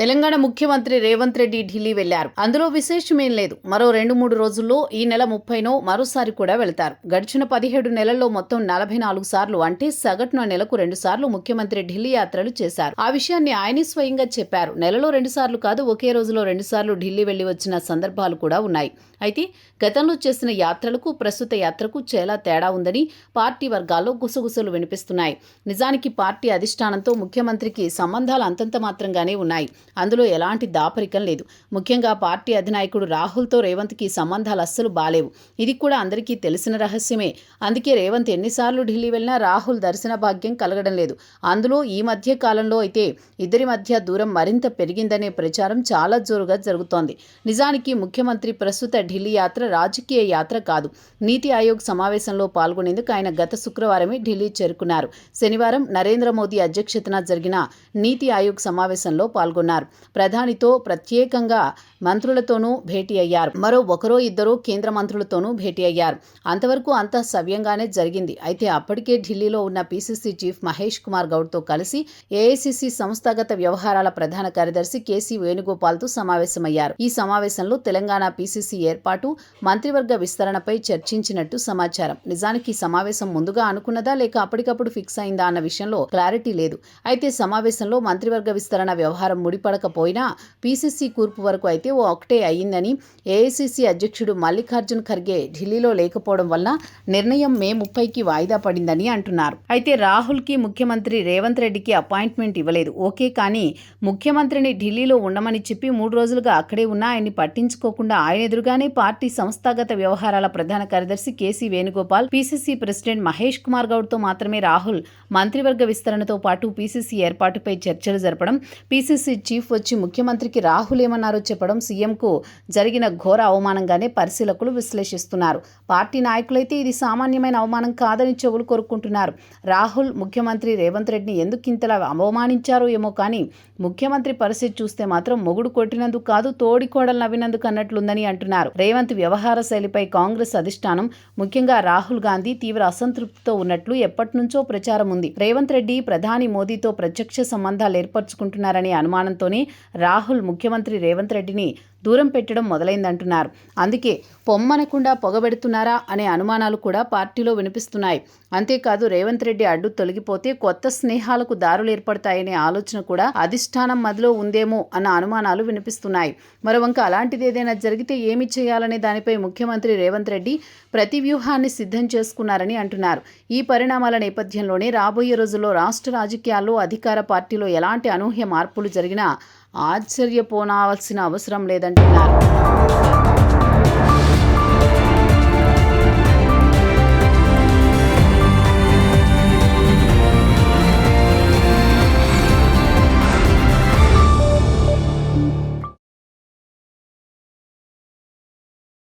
తెలంగాణ ముఖ్యమంత్రి రేవంత్ రెడ్డి ఢిల్లీ వెళ్లారు. అందులో విశేషమేం లేదు. మరో 2-3 రోజుల్లో ఈ నెల 30నో మరోసారి కూడా వెళతారు. గడిచిన 17 నెలల్లో మొత్తం 44 సార్లు అంటే సగటున నెలకు 2 సార్లు ముఖ్యమంత్రి ఢిల్లీ యాత్రలు చేశారు. ఆ విషయాన్ని ఆయనే స్వయంగా చెప్పారు. నెలలో 2 సార్లు కాదు, ఒకే రోజులో 2 సార్లు ఢిల్లీ వెళ్లి వచ్చిన సందర్భాలు కూడా ఉన్నాయి. అయితే గతంలో చేసిన యాత్రలకు ప్రస్తుత యాత్రకు చాలా తేడా ఉందని పార్టీ వర్గాల్లో గుసగుసలు వినిపిస్తున్నాయి. నిజానికి పార్టీ అధిష్టానంతో ముఖ్యమంత్రికి సంబంధాలు అంతంత మాత్రంగానే ఉన్నాయి. అందులో ఎలాంటి దాపరికం లేదు. ముఖ్యంగా పార్టీ అధినాయకుడు రాహుల్తో రేవంత్కి సంబంధాలు అస్సలు బాలేవు. ఇది కూడా అందరికీ తెలిసిన రహస్యమే. అందుకే రేవంత్ ఎన్నిసార్లు ఢిల్లీ వెళ్ళినా రాహుల్ దర్శన భాగ్యం కలగడం లేదు. అందులో ఈ మధ్య కాలంలో అయితే ఇద్దరి మధ్య దూరం మరింత పెరిగిందనే ప్రచారం చాలా జోరుగా జరుగుతోంది. నిజానికి ముఖ్యమంత్రి ప్రస్తుత ఢిల్లీ యాత్ర రాజకీయ యాత్ర కాదు. నీతి ఆయోగ్ సమావేశంలో పాల్గొనేందుకు ఆయన గత శుక్రవారమే ఢిల్లీ చేరుకున్నారు. శనివారం నరేంద్ర మోదీ అధ్యక్షతన జరిగిన నీతి ఆయోగ్ సమావేశంలో పాల్గొన్నారు. ప్రధానితో ప్రత్యేకంగా మంత్రులతోనూ భేటీ అయ్యారు. మరో ఒకరో ఇద్దరు కేంద్ర మంత్రులతోనూ భేటీ అయ్యారు. అంతవరకు అంతా సవ్యంగానే జరిగింది. అయితే అప్పటికే ఢిల్లీలో ఉన్న పీసీసీ చీఫ్ మహేష్ కుమార్ గౌడ్తో కలిసి ఏఐసీసీ సంస్థాగత వ్యవహారాల ప్రధాన కార్యదర్శి కేసీ వేణుగోపాల్తో సమావేశమయ్యారు. ఈ సమావేశంలో తెలంగాణ పీసీసీ ఏర్పాటు, మంత్రివర్గ విస్తరణపై చర్చించినట్టు సమాచారం. నిజానికి సమావేశం ముందుగా అనుకున్నదా లేక అప్పటికప్పుడు ఫిక్స్ అయిందా అన్న విషయంలో క్లారిటీ లేదు. అయితే సమావేశంలో మంత్రివర్గ విస్తరణ వ్యవహారం ముడిపడకపోయినా పీసీసీ కూర్పు వరకు అయితే ఒకటే అయ్యిందని ఏఐసీసీ అధ్యక్షుడు మల్లికార్జున్ ఖర్గే ఢిల్లీలో లేకపోవడం వల్ల నిర్ణయం మే 30కి వాయిదా పడిందని అంటున్నారు. అయితే రాహుల్కి ముఖ్యమంత్రి రేవంత్ రెడ్డికి అపాయింట్మెంట్ ఇవ్వలేదు. ఓకే, కానీ ముఖ్యమంత్రిని ఢిల్లీలో ఉండమని చెప్పి 3 రోజులుగా అక్కడే ఉన్న ఆయన్ని పట్టించుకోకుండా ఆయన ఎదురుగానే పార్టీ సంస్థాగత వ్యవహారాల ప్రధాన కార్యదర్శి KC Venugopal, PCC president Mahesh Kumar గౌడ్తో మాత్రమే రాహుల్ మంత్రివర్గ విస్తరణతో పాటు పీసీసీ ఏర్పాటుపై చర్చలు జరపడం, పీసీసీ చీఫ్ వచ్చి ముఖ్యమంత్రికి రాహుల్ ఏమన్నారో చెప్పడం సీఎంకు జరిగిన ఘోర అవమానంగానే పరిశీలకులు విశ్లేషిస్తున్నారు. పార్టీ నాయకులైతే ఇది సామాన్యమైన అవమానం కాదని చెవులు కొరుక్కుంటున్నారు. రాహుల్ ముఖ్యమంత్రి రేవంత్ రెడ్డిని ఎందుకు ఇంతలా అవమానించారో ఏమో కానీ ముఖ్యమంత్రి పరిస్థితి చూస్తే మాత్రం మొగుడు కొట్టినందుకు కాదు, తోడికోడలు నవ్వినందుకు అన్నట్లుందని అంటున్నారు. రేవంత్ వ్యవహార శైలిపై కాంగ్రెస్ అధిష్టానం, ముఖ్యంగా రాహుల్ గాంధీ తీవ్ర అసంతృప్తితో ఉన్నట్లు ఎప్పటి నుంచో ప్రచారం ఉంది. రేవంత్ రెడ్డి ప్రధాని మోదీతో ప్రత్యక్ష సంబంధాలు ఏర్పరచుకుంటున్నారనే అనుమానంతోనే రాహుల్ ముఖ్యమంత్రి రేవంత్ రెడ్డిని దూరం పెట్టడం మొదలైందంటున్నారు. అందుకే పొమ్మనకుండా పొగబెడుతున్నారా అనే అనుమానాలు కూడా పార్టీలో వినిపిస్తున్నాయి. అంతేకాదు రేవంత్ రెడ్డి అడ్డు తొలగిపోతే కొత్త స్నేహాలకు దారులు ఏర్పడతాయనే ఆలోచన కూడా అధిష్టానం మదిలో ఉందేమో అన్న అనుమానాలు వినిపిస్తున్నాయి. మరోవంక అలాంటిది ఏదైనా జరిగితే ఏమి చేయాలనే దానిపై ముఖ్యమంత్రి రేవంత్ రెడ్డి ప్రతి వ్యూహాన్ని సిద్ధం చేసుకున్నారని అంటున్నారు. ఈ పరిణామాల నేపథ్యంలోనే రాబోయే రోజుల్లో రాష్ట్ర రాజకీయాల్లో అధికార పార్టీలో ఎలాంటి అనూహ్య మార్పులు జరిగినా ఆశ్చర్యపోనాల్సిన అవసరం లేదంటున్నారు.